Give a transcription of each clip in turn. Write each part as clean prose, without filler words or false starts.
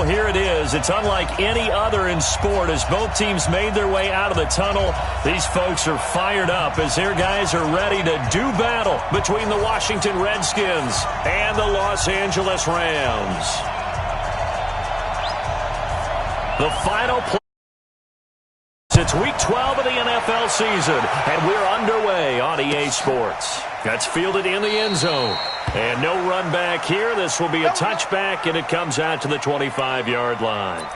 Well, here it is. It's unlike any other in sport as both teams made their way out of the tunnel. These folks are fired up as their guys are ready to do battle between the Washington Redskins and the Los Angeles Rams. The final play. It's Week 12 of the NFL season, and we're underway on EA Sports. That's fielded in the end zone. And no run back here. This will be a touchback, and it comes out to the 25-yard line.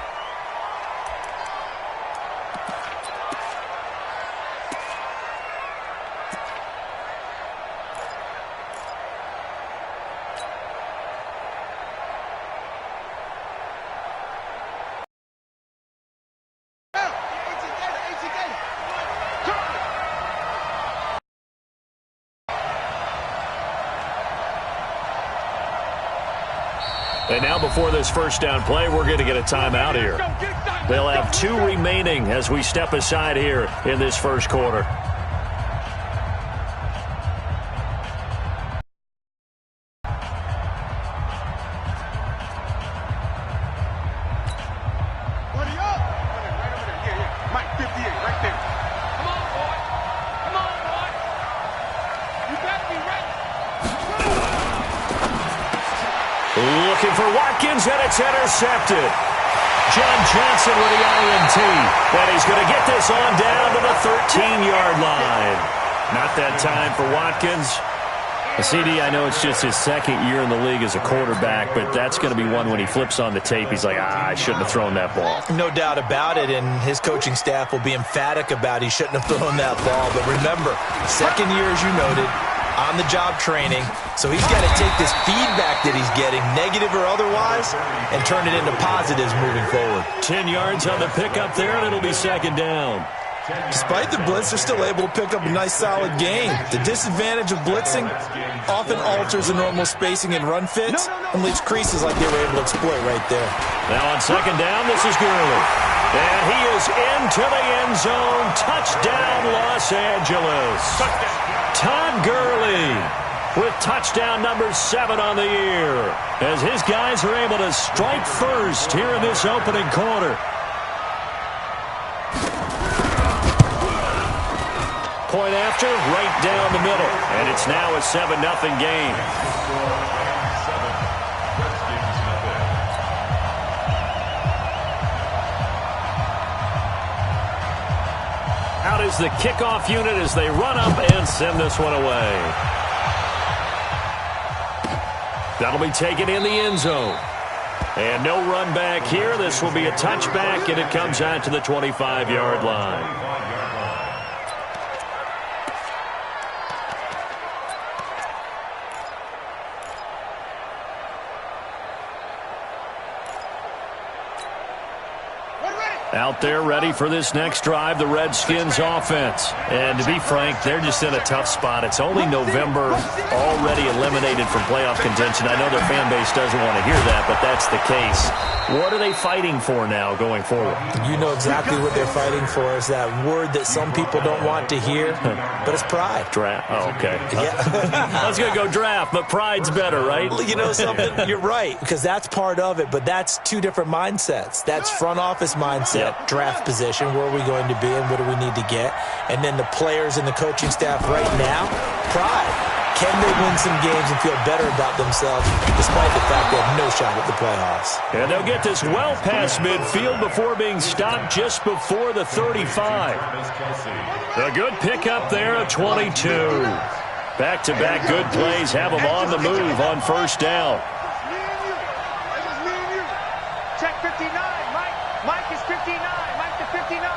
And now before this first down play, we're going to get a timeout here. They'll have 2 remaining as we step aside here in this first quarter. Looking for Watkins, and it's intercepted. John Johnson with the INT. And he's going to get this on down to the 13-yard line. Not that time for Watkins. CD, I know it's just his second year in the league as a quarterback, but that's going to be one when he flips on the tape. He's like, I shouldn't have thrown that ball. No doubt about it, and his coaching staff will be emphatic about he shouldn't have thrown that ball. But remember, second year, as you noted, on-the-job training, so he's got to take this feedback that he's getting, negative or otherwise, and turn it into positives moving forward. 10 yards on the pickup there, and it'll be second down. Despite the blitz, they're still able to pick up a nice, solid gain. The disadvantage of blitzing often alters the normal spacing and run fits and leaves creases like they were able to exploit right there. Now on second down, this is Gurley. And he is into the end zone. Touchdown, Los Angeles. Todd Gurley with touchdown number 7 on the year as his guys are able to strike first here in this opening quarter. Point after, right down the middle. And it's now a 7-0 game. Out is the kickoff unit as they run up and send this one away. That'll be taken in the end zone. And no run back here. This will be a touchback, and it comes out to the 25-yard line. Out there ready for this next drive, the Redskins offense. And to be frank, they're just in a tough spot. It's only November, already eliminated from playoff contention. I know their fan base doesn't want to hear that, but that's the case. What are they fighting for now going forward? You know exactly what they're fighting for. Is that word that some people don't want to hear, but it's pride. Draft. Oh, okay. Yeah. I was going to go draft, but pride's better, right? Well, you know something? You're right, because that's part of it, but that's 2 different mindsets. That's front office mindset, draft position, where are we going to be and what do we need to get? And then the players and the coaching staff right now, pride. Can they win some games and feel better about themselves despite the fact they have no shot at the playoffs? And they'll get this well past midfield before being stopped just before the 35. A good pickup there at 22. Back-to-back good plays have them on the move on first down. Check 59. Mike is 59. Mike to 59.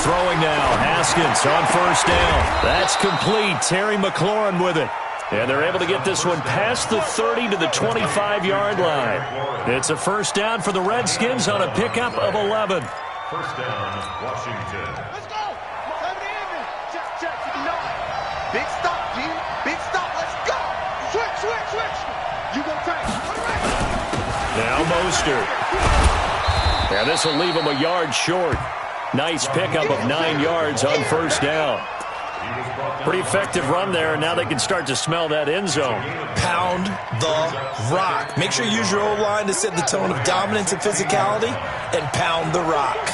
Throwing now, Haskins on first down. That's complete. Terry McLaurin with it. And they're able to get this one past the 30 to the 25-yard line. It's a first down for the Redskins on a pickup of 11. First down, Washington. Let's go. Check. No. Big stop, G. Big stop. Let's go. Switch. You go tank. Now Mostert. And this will leave him a yard short. Nice pickup of 9 yards on first down. He was brought Pretty effective run there, and now they can start to smell that end zone. Pound the rock. Make sure you use your O-line to set the tone of dominance and physicality, and pound the rock.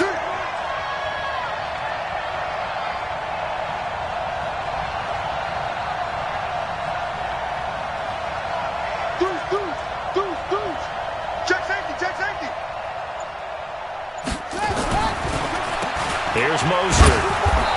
Check safety, check safety. Here's Mostert,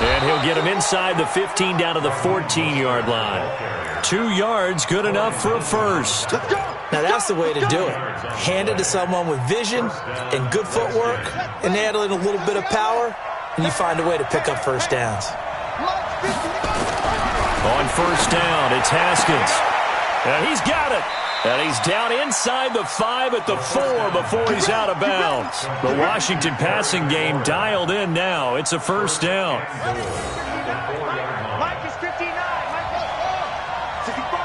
and he'll get him inside the 15 down to the 14-yard line. 2 yards, good enough for a first. Let's go. Now that's the way to do it. Hand it to someone with vision and good footwork, and add in a little bit of power, and you find a way to pick up first downs. On first down, it's Haskins. And he's got it. And he's down inside the 5 at the 4 before he's out of bounds. The Washington passing game dialed in now. It's a first down. Mike is 59. Mike is 65.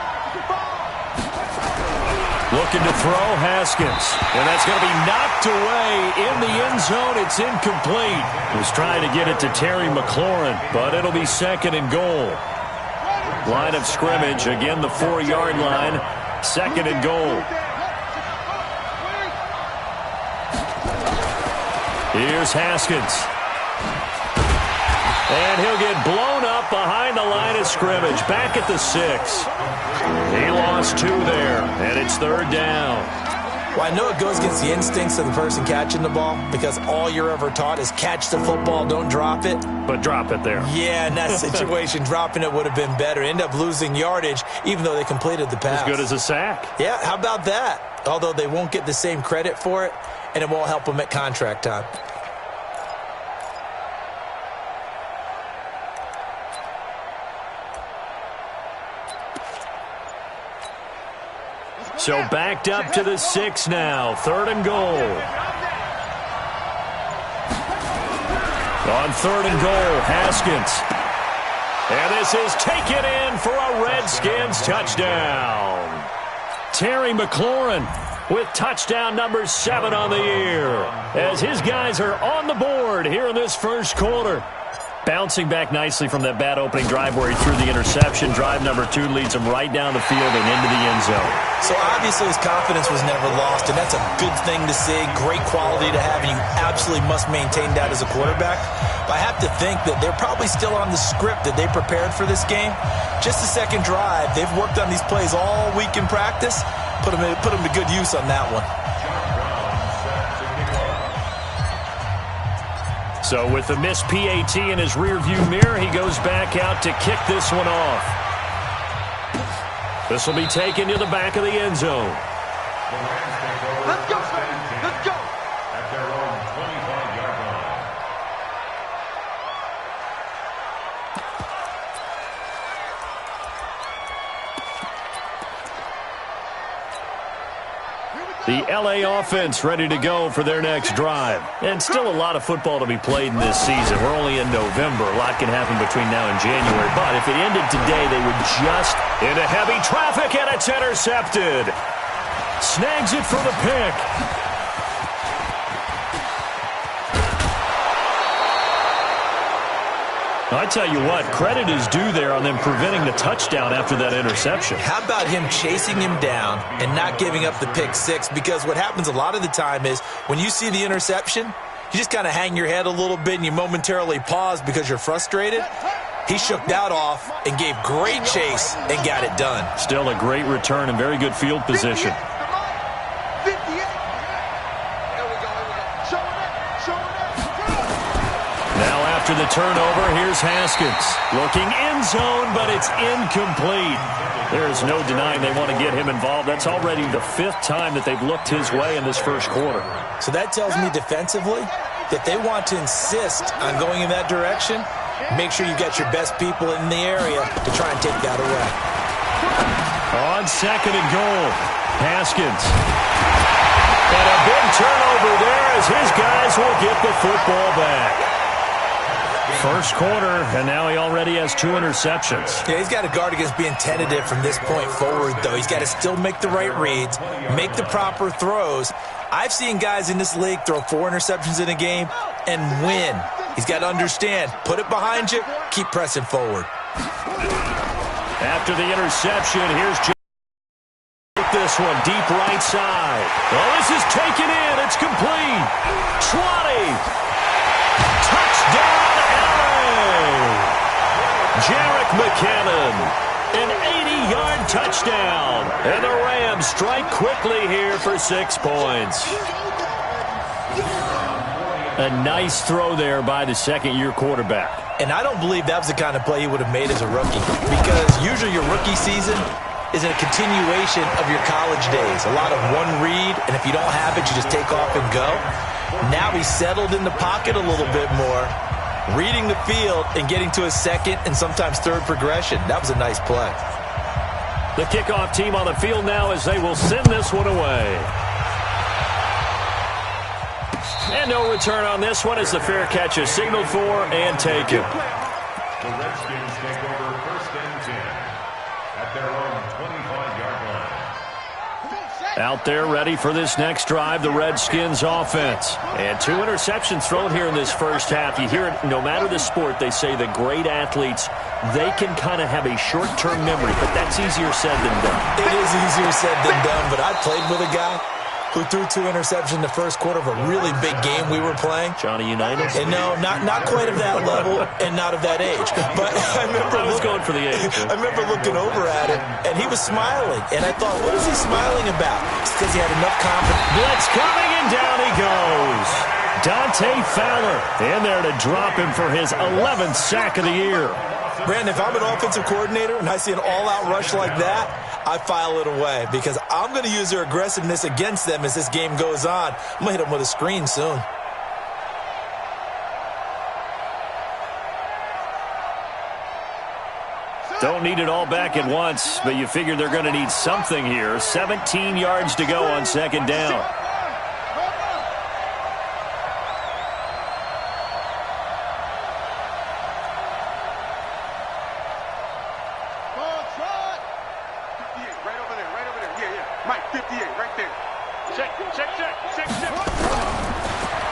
Looking to throw, Haskins. And that's going to be knocked away in the end zone. It's incomplete. He was trying to get it to Terry McLaurin, but it'll be second and goal. Line of scrimmage, again the 4-yard line. Second and goal. Here's Haskins. And he'll get blown up behind the line of scrimmage. Back at the 6. He lost 2 there, and it's third down. Well, I know it goes against the instincts of the person catching the ball because all you're ever taught is catch the football, don't drop it. But drop it there. Yeah, in that situation, dropping it would have been better. End up losing yardage, even though they completed the pass. As good as a sack. Yeah, how about that? Although they won't get the same credit for it, and it won't help them at contract time. So backed up to the 6 now. Third and goal. On third and goal, Haskins. And this is taken in for a Redskins touchdown. Terry McLaurin with touchdown number 7 on the year, as his guys are on the board here in this first quarter. Bouncing back nicely from that bad opening drive where he threw the interception. Drive number 2 leads him right down the field and into the end zone. So obviously his confidence was never lost, and that's a good thing to see, great quality to have, and you absolutely must maintain that as a quarterback. But I have to think that they're probably still on the script that they prepared for this game. Just the second drive, they've worked on these plays all week in practice. Put them to good use on that one. So with the missed PAT in his rearview mirror, he goes back out to kick this one off. This will be taken to the back of the end zone. Let's go, let's go. At their own 25-yard line. The LA offense ready to go for their next drive. And still a lot of football to be played in this season. We're only in November. A lot can happen between now and January. But if it ended today, they would just into heavy traffic, and it's intercepted. Snags it for the pick. I tell you what, credit is due there on them preventing the touchdown after that interception. How about him chasing him down and not giving up the pick 6? Because what happens a lot of the time is when you see the interception, you just kind of hang your head a little bit and you momentarily pause because you're frustrated. He shook that off and gave great chase and got it done. Still a great return and very good field position. 58. There we go. Showing up. Now after the turnover, here's Haskins. Looking end zone, but it's incomplete. There's no denying they want to get him involved. That's already the 5th time that they've looked his way in this first quarter. So that tells me defensively that they want to insist on going in that direction. Make sure you've got your best people in the area to try and take that away. On second and goal, Haskins. And a big turnover there as his guys will get the football back. First quarter, and now he already has 2 interceptions. Yeah, he's got to guard against being tentative from this point forward, though. He's got to still make the right reads, make the proper throws. I've seen guys in this league throw 4 interceptions in a game and win. He's got to understand, put it behind you, keep pressing forward. After the interception, here's this one deep right side. Oh, this is taken in. It's complete. 20. Touchdown, LA. Jerick McKinnon. An 80-yard touchdown. And the Rams strike quickly here for 6 points. A nice throw there by the second-year quarterback. And I don't believe that was the kind of play he would have made as a rookie, because usually your rookie season is a continuation of your college days. A lot of one read, and if you don't have it, you just take off and go. Now he's settled in the pocket a little bit more, reading the field and getting to his second and sometimes third progression. That was a nice play. The kickoff team on the field now as they will send this one away. And no return on this one as the fair catch is signaled for and taken. The Redskins take over 1st and 10 at their own 25-yard line. Out there ready for this next drive, the Redskins offense. And 2 interceptions thrown here in this first half. You hear it, no matter the sport, they say the great athletes, they can kind of have a short-term memory, but that's easier said than done. It is easier said than done, but I played with a guy who threw 2 interceptions in the first quarter of a really big game we were playing. Johnny Unitas? And no, not quite of that level and not of that age. But I was going for the age. I remember looking over at him, and he was smiling. And I thought, what is he smiling about? It's because he had enough confidence. Blitz coming, and down he goes. Dante Fowler in there to drop him for his 11th sack of the year. Brandon, if I'm an offensive coordinator and I see an all-out rush like that, I file it away because I'm going to use their aggressiveness against them as this game goes on. I'm going to hit them with a screen soon. Don't need it all back at once, but you figure they're going to need something here. 17 yards to go on 2nd down.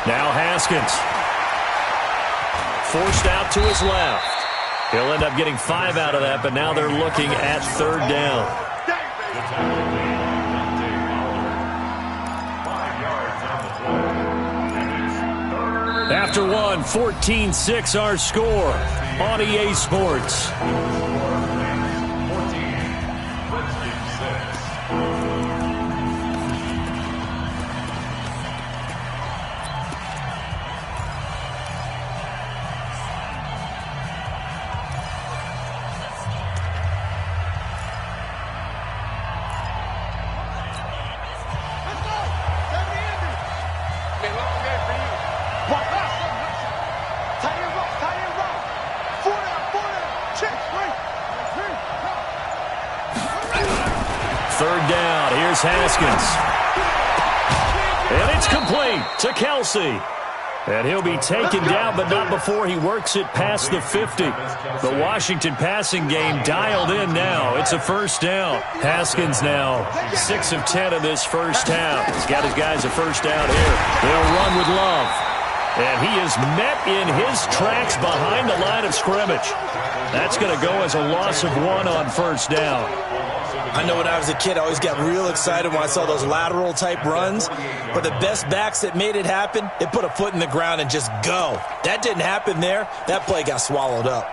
Now Haskins. Forced out to his left. He'll end up getting 5 out of that, but now they're looking at 3rd down. 5 yards on the play. After one, 14-6 our score on EA Sports. 14, Redskins 6. Haskins. And it's complete to Kelsey. And he'll be taken down, but not before he works it past the 50. The Washington passing game dialed in now. It's a 1st down. Haskins now 6 of 10 in this first half. He's got his guys a 1st down here. They'll run with Love. And he is met in his tracks behind the line of scrimmage. That's going to go as a loss of 1 on 1st down. I know when I was a kid, I always got real excited when I saw those lateral-type runs. But the best backs that made it happen, they put a foot in the ground and just go. That didn't happen there. That play got swallowed up.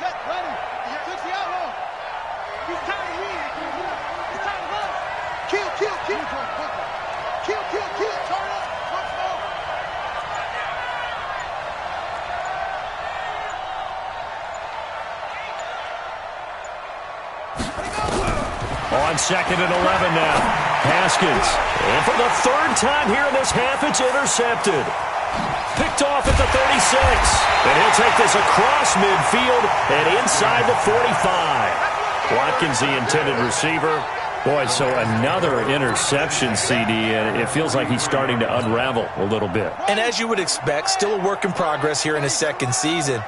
Set, ready. Switch the outlaw. He's time to win. It's time to run. Kill, kill, kill. Kill, kill, kill. Turn up. Once more. On 2nd and 11 now. Haskins. And for the 3rd time here in this half, it's intercepted. Picked off at the 36. And he'll take this across midfield and inside the 45. Watkins, the intended receiver. Boy, so another interception, CD, and it feels like he's starting to unravel a little bit. And as you would expect, still a work in progress here in his 2nd season.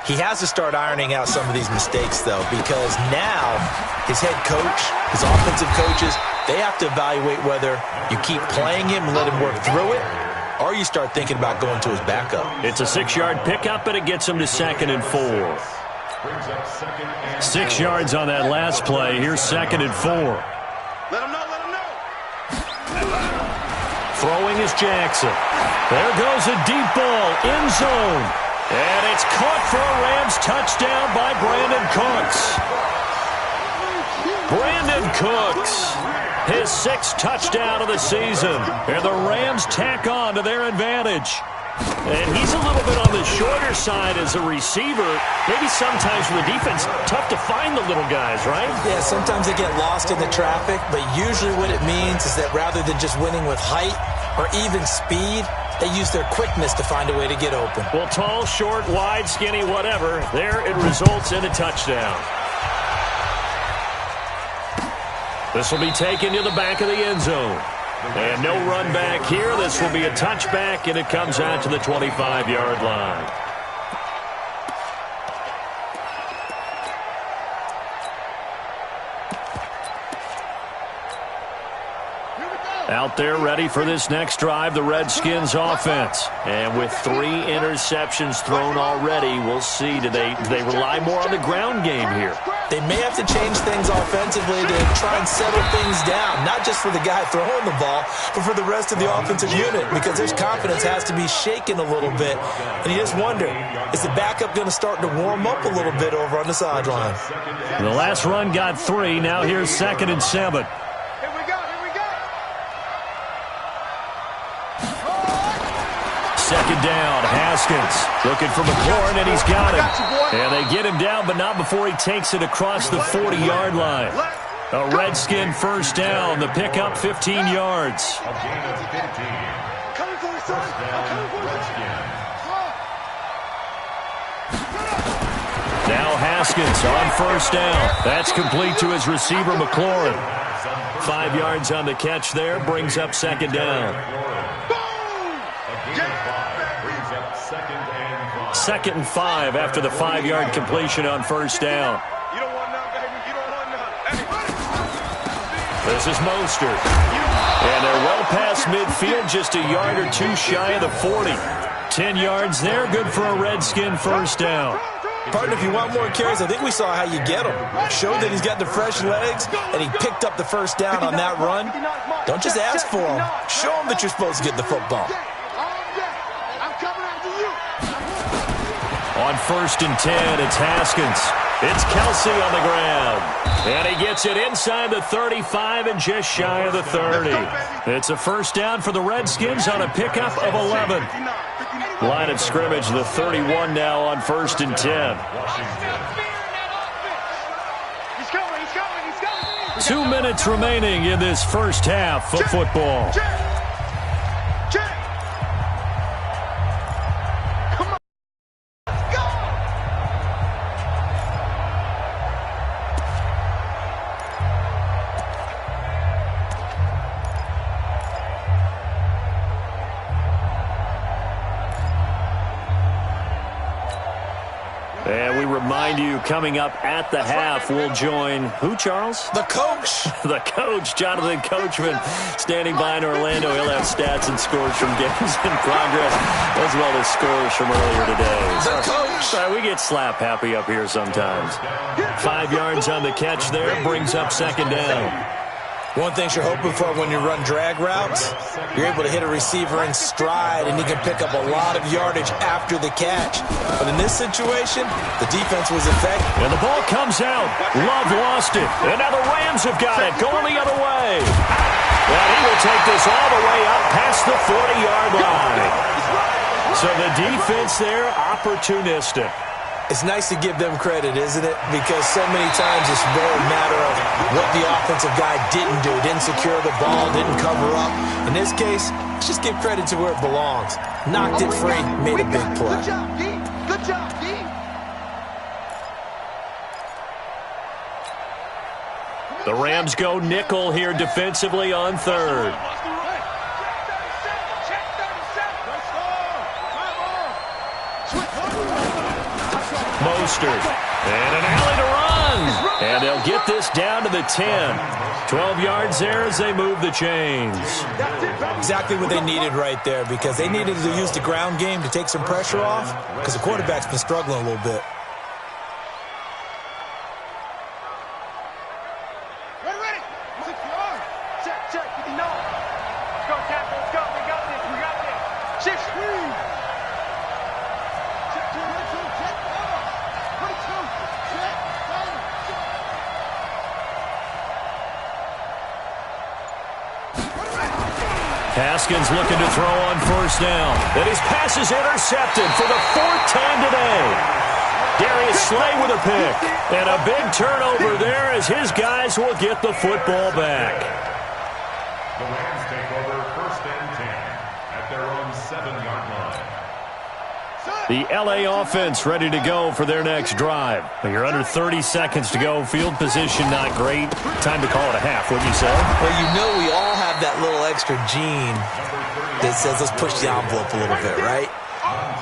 He has to start ironing out some of these mistakes, though, because now his head coach, his offensive coaches, they have to evaluate whether you keep playing him and let him work through it, or you start thinking about going to his backup. It's a 6-yard pickup, and it gets him to 2nd and 4. 6 yards on that last play. Here's 2nd and 4. Let him know, let him know. Throwing is Jackson. There goes a deep ball, end zone. And it's caught for a Rams touchdown by Brandon Cooks. Brandon Cooks, his 6th touchdown of the season. And the Rams tack on to their advantage. And he's a little bit on the shorter side as a receiver. Maybe sometimes for the defense, tough to find the little guys, right? Yeah, sometimes they get lost in the traffic, but usually what it means is that rather than just winning with height or even speed, they use their quickness to find a way to get open. Well, tall, short, wide, skinny, whatever, there it results in a touchdown. This will be taken to the back of the end zone. And no run back here. This will be a touchback, and it comes out to the 25-yard line. Out there ready for this next drive, the Redskins offense. And with 3 interceptions thrown already, we'll see. Do they rely more on the ground game here? They may have to change things offensively to try and settle things down, not just for the guy throwing the ball, but for the rest of the offensive unit, because their confidence has to be shaken a little bit. And you just wonder, is the backup going to start to warm up a little bit over on the sideline? The last run got 3. Now here's 2nd and 7. Second down, Haskins looking for McLaurin, and he's got him. And they get him down, but not before he takes it across the 40-yard line. A Redskin first down, the pickup 15 yards. Now Haskins on first down. That's complete to his receiver, McLaurin. 5 yards on the catch there, brings up 2nd down. 2nd and 5 after the 5-yard completion on first down. This is Mostert. And they're well past midfield, just a yard or 2 shy of the 40. 10 yards there, good for a Redskin first down. Partner, if you want more carries, I think we saw how you get him. Showed that he's got the fresh legs, and he picked up the first down on that run. Don't just ask for him. Show him that you're supposed to get the football. On 1st and 10, it's Haskins. It's Kelsey on the ground. And he gets it inside the 35 and just shy of the 30. It's a first down for the Redskins on a pickup of 11. Line of scrimmage, the 31 now on 1st and 10. 2 minutes remaining in this first half of football. And we remind you, coming up at the half, we'll join who, Charles? The coach. The coach, Jonathan Coachman, standing by in Orlando. He'll have stats and scores from games in progress, as well as scores from earlier today. The coach. Sorry, we get slap happy up here sometimes. 5 yards on the catch there, brings up 2nd down. One thing you're hoping for when you run drag routes, you're able to hit a receiver in stride, and he can pick up a lot of yardage after the catch. But in this situation, the defense was effective. And the ball comes out. Love lost it. And now the Rams have got it, going the other way. And he will take this all the way up past the 40-yard line. So the defense there, opportunistic. It's nice to give them credit, isn't it? Because so many times it's more a matter of what the offensive guy didn't do. Didn't secure the ball, didn't cover up. In this case, let's just give credit to where it belongs. Knocked it free, made a big play. Good job, D. Good job, D. The Rams go nickel here defensively on 3rd. Mostert. And an alley to run. And they'll get this down to the 10. 12 yards there as they move the chains. Exactly what they needed right there, because they needed to use the ground game to take some pressure off, because the quarterback's been struggling a little bit. Ready. 6 yards. Check. You know. Let's go, Captain. Let's go. We got this. 6 3. Check. 22. Check. Haskins looking to throw on first down. And his pass is intercepted for the 4th time today. Darius Slay with a pick. And a big turnover there as his guys will get the football back. The Rams take over 1st and 10 at their own 7-yard line. The LA offense ready to go for their next drive. You're under 30 seconds to go. Field position not great. Time to call it a half, wouldn't you say? Well, you know we all have that little extra gene that says let's push the envelope a little bit, right?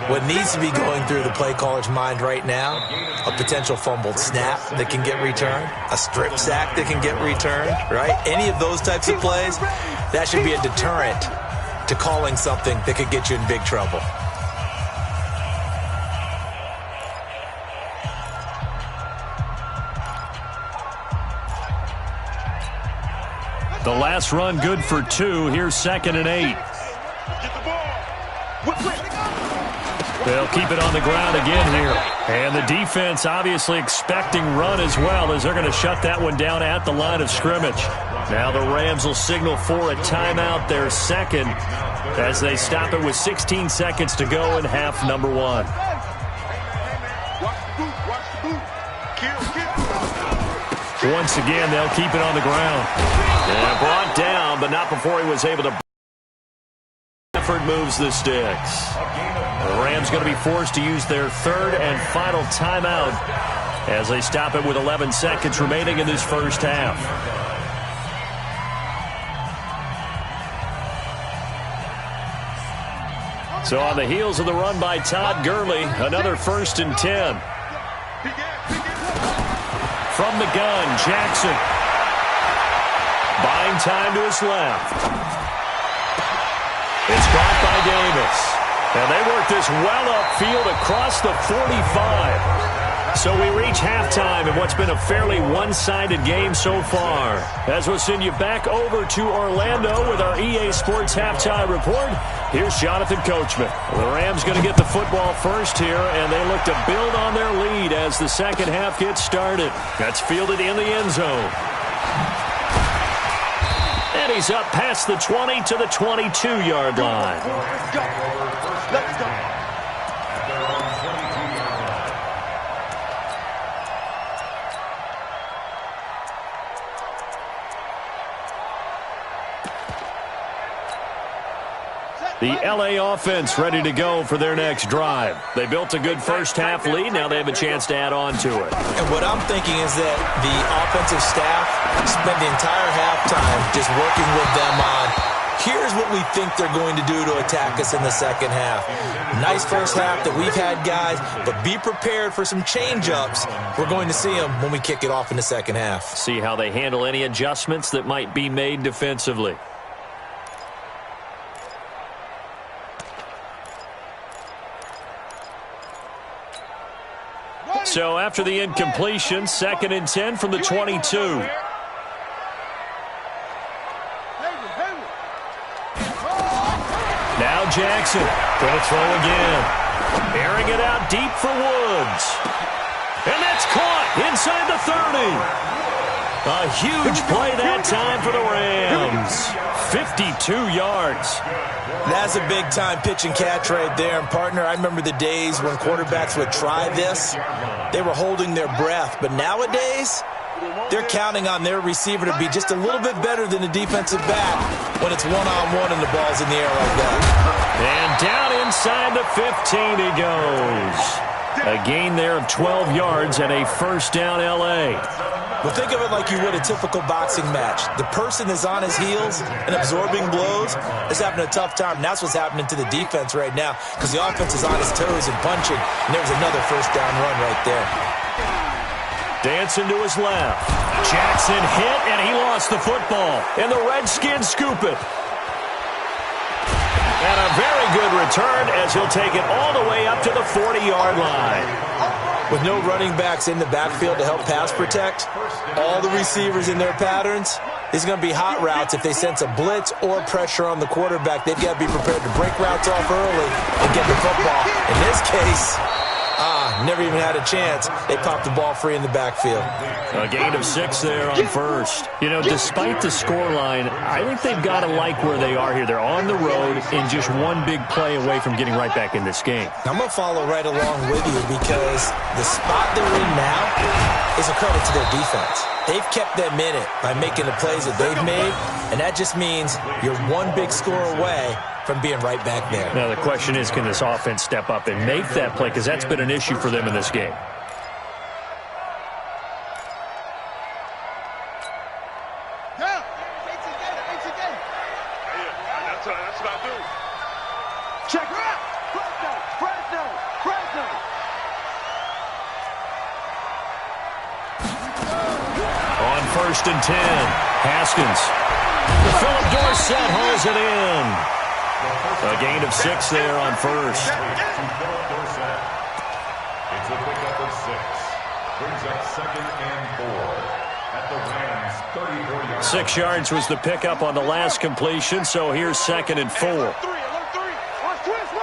What needs to be going through the play caller's mind right now, a potential fumbled snap that can get returned, a strip sack that can get returned, right? Any of those types of plays, that should be a deterrent to calling something that could get you in big trouble. The last run good for 2. Here's 2nd and 8. Get the ball. They'll keep it on the ground again here. And the defense obviously expecting run as well, as they're going to shut that one down at the line of scrimmage. Now the Rams will signal for a timeout, their second, as they stop it with 16 seconds to go in half number 1. Watch the boot. Kill. Once again, they'll keep it on the ground. And brought down, but not before he was able to. Effort moves the sticks. The Rams going to be forced to use their 3rd and final timeout as they stop it with 11 seconds remaining in this first half. So on the heels of the run by Todd Gurley, another 1st and 10. From the gun, Jackson. Buying time to his left. It's caught by Davis. And they work this well upfield across the 45. So we reach halftime in what's been a fairly one-sided game so far. As we'll send you back over to Orlando with our EA Sports Halftime Report, here's Jonathan Coachman. The Rams going to get the football first here, and they look to build on their lead as the second half gets started. That's fielded in the end zone. And he's up past the 20 to the 22-yard line. Let's go. Let's go. At their own 22-yard line. The LA offense ready to go for their next drive. They built a good first half lead. Now they have a chance to add on to it. And what I'm thinking is that the offensive staff spent the entire halftime just working with them on, here's what we think they're going to do to attack us in the second half. Nice first half that we've had, guys, but be prepared for some change-ups. We're going to see them when we kick it off in the second half. See how they handle any adjustments that might be made defensively. So after the incompletion, 2nd and 10 from the 22. Now Jackson going to throw again. Airing it out deep for Woods. And that's caught inside the 30. A huge play that time for the Rams. 52 yards. That's a big-time pitch and catch right there. And, partner, I remember the days when quarterbacks would try this. They were holding their breath. But nowadays, they're counting on their receiver to be just a little bit better than the defensive back when it's one-on-one and the ball's in the air like that. And down inside the 15 he goes. A gain there of 12 yards and a first down L.A. Well, think of it like you would a typical boxing match. The person is on his heels and absorbing blows is having a tough time. And that's what's happening to the defense right now because the offense is on his toes and punching. And there's another first down run right there. Dancing to his left. Jackson hit, and he lost the football. And the Redskins scoop it. And a very good return as he'll take it all the way up to the 40-yard line. With no running backs in the backfield to help pass protect, all the receivers in their patterns, these are going to be hot routes. If they sense a blitz or pressure on the quarterback, they've got to be prepared to break routes off early and get the football. In this case, never even had a chance. They popped the ball free in the backfield. A gain of 6 there on first. You know, despite the scoreline, I think they've got to like where they are here. They're on the road and just one big play away from getting right back in this game. I'm going to follow right along with you because the spot they're in now is a credit to their defense. They've kept them in it by making the plays that they've made, and that just means you're one big score away from being right back there. Now, the question is, can this offense step up and make that play? Because that's been an issue for them in this game. That's what I do. Check it out. Fresno. On 1st and 10, Haskins. Philip Dorsett hauls it in. A gain of 6 there on first. It's a pickup of 6. Brings up 2nd and 4 at the Rams' 34-yard. 6 yards was the pickup on the last completion, so here's 2nd and 4. Watch twist.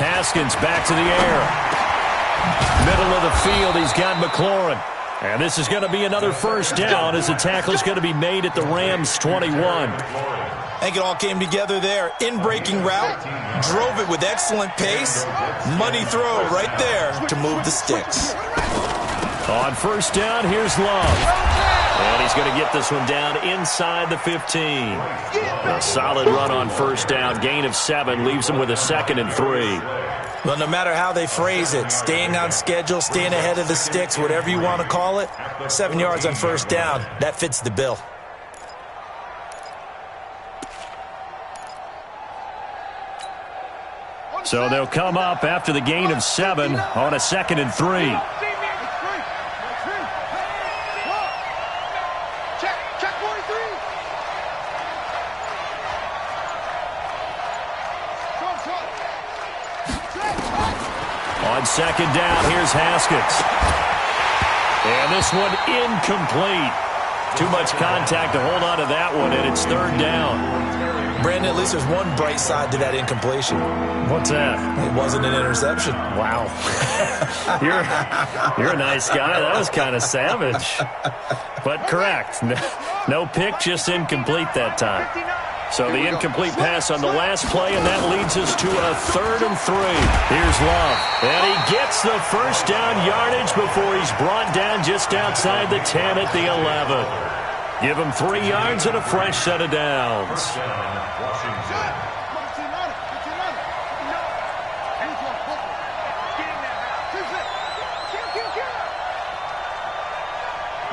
Haskins back to the air. Middle of the field, he's got McLaurin. And this is going to be another first down as the tackle's going to be made at the Rams' 21. I think it all came together there. In-breaking route, drove it with excellent pace. Money throw right there to move the sticks. On first down, here's Love. And he's going to get this one down inside the 15. A solid run on first down. Gain of 7 leaves him with a 2nd and 3. Well, no matter how they phrase it, staying on schedule, staying ahead of the sticks, whatever you want to call it, 7 yards on first down, that fits the bill. So they'll come up after the gain of 7 on a 2nd and 3. On 2nd down, here's Haskins. And this one incomplete. Too much contact to hold on to that one, and it's 3rd down. Brandon, at least there's one bright side to that incompletion. What's that? It wasn't an interception. Wow. You're a nice guy. That was kind of savage. But correct. No pick, just incomplete that time. So the incomplete pass on the last play, and that leads us to a 3rd and 3. Here's Love. And he gets the first down yardage before he's brought down just outside the 10 at the 11. Give him 3 yards and a fresh set of downs.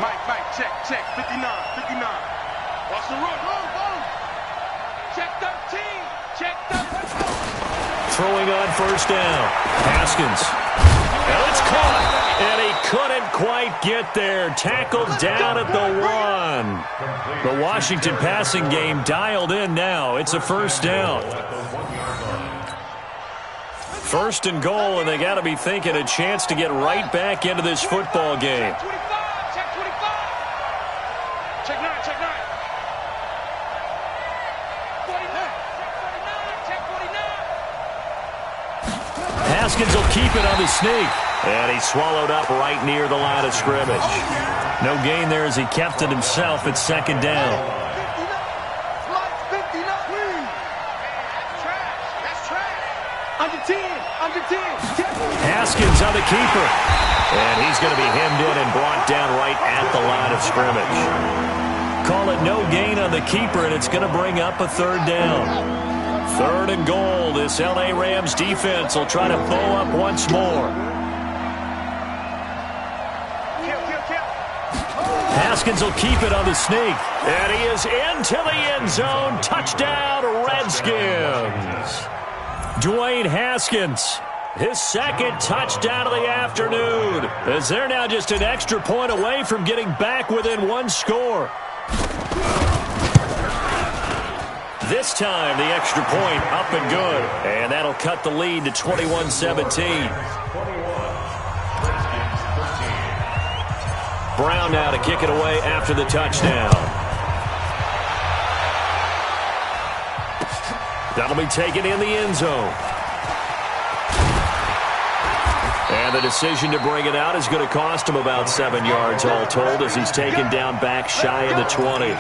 Mike, check, 59. Watch the run. Check 13. Throwing on first down. Haskins. And it's caught. And he couldn't quite get there. Tackled down at the 1. The Washington passing game dialed in now. It's a first down. 1st and goal, and they got to be thinking a chance to get right back into this football game. Haskins will keep it on the sneak. And he's swallowed up right near the line of scrimmage. No gain there as he kept it himself at 2nd down. Under 10. Haskins on the keeper. And he's going to be hemmed in and brought down right at the line of scrimmage. Call it no gain on the keeper, and it's going to bring up a 3rd down. 3rd and goal. This LA Rams defense will try to bow up once more. Haskins will keep it on the sneak. And he is into the end zone. Touchdown, Redskins. Dwayne Haskins, his second touchdown of the afternoon, as they're now just an extra point away from getting back within one score. This time, the extra point up and good. And that'll cut the lead to 21-17. Brown now to kick it away after the touchdown. That'll be taken in the end zone. And the decision to bring it out is going to cost him about 7 yards all told, as he's taken down back shy of the 20.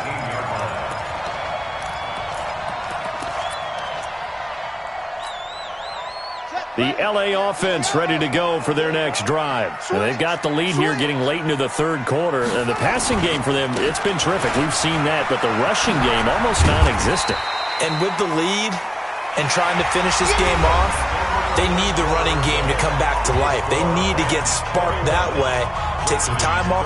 The LA offense ready to go for their next drive. And they've got the lead here getting late into the third quarter. And the passing game for them, it's been terrific. We've seen that, but the rushing game almost non-existent. And with the lead and trying to finish this game off, they need the running game to come back to life. They need to get sparked that way, take some time off